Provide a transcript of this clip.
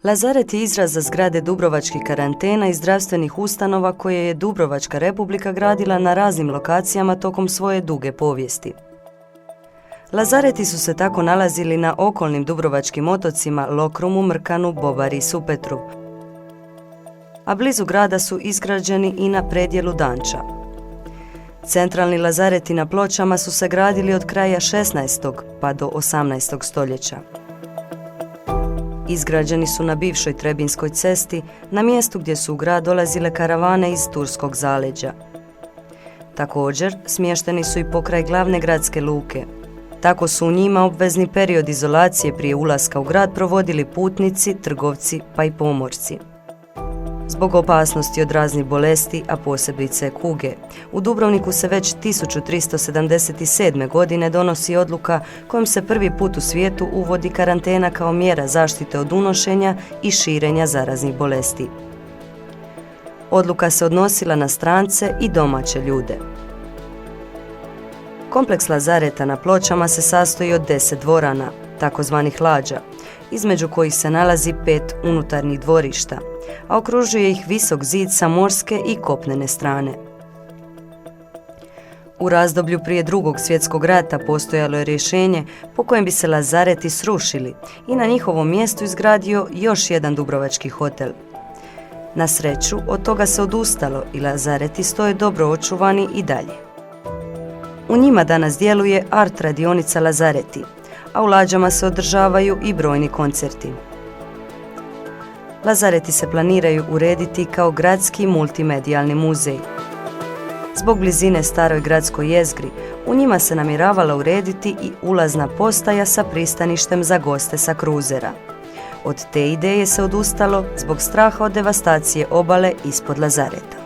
Lazaret je izraz za zgrade dubrovačkih karantena i zdravstvenih ustanova koje je Dubrovačka Republika gradila na raznim lokacijama tokom svoje duge povijesti. Lazareti su se tako nalazili na okolnim dubrovačkim otocima Lokrumu, Mrkanu, Bobari i Supetru, a blizu grada su izgrađeni i na predjelu Danča. Centralni lazareti na Pločama su se gradili od kraja 16. pa do 18. stoljeća. Izgrađeni su na bivšoj Trebinskoj cesti, na mjestu gdje su u grad dolazile karavane iz Turskog zaleđa. Također, smješteni su i pokraj glavne gradske luke. Tako su u njima obvezni period izolacije prije ulaska u grad provodili putnici, trgovci pa i pomorci. Zbog opasnosti od raznih bolesti, a posebice kuge, u Dubrovniku se već 1377. godine donosi odluka kojom se prvi put u svijetu uvodi karantena kao mjera zaštite od unošenja i širenja zaraznih bolesti. Odluka se odnosila na strance i domaće ljude. Kompleks lazareta na Pločama se sastoji od 10 dvorana, takozvanih lađa, između kojih se nalazi 5 unutarnjih dvorišta, a okružuje ih visok zid sa morske i kopnene strane. U razdoblju prije Drugog svjetskog rata postojalo je rješenje po kojem bi se lazareti srušili i na njihovom mjestu izgradio još jedan dubrovački hotel. Na sreću, od toga se odustalo i lazareti stoje dobro očuvani i dalje. U njima danas djeluje art radionica Lazareti, a u lađama se održavaju i brojni koncerti. Lazareti se planiraju urediti kao gradski multimedijalni muzej. Zbog blizine staroj gradskoj jezgri, u njima se namjeravala urediti i ulazna postaja sa pristaništem za goste sa kruzera. Od te ideje se odustalo zbog straha od devastacije obale ispod lazareta.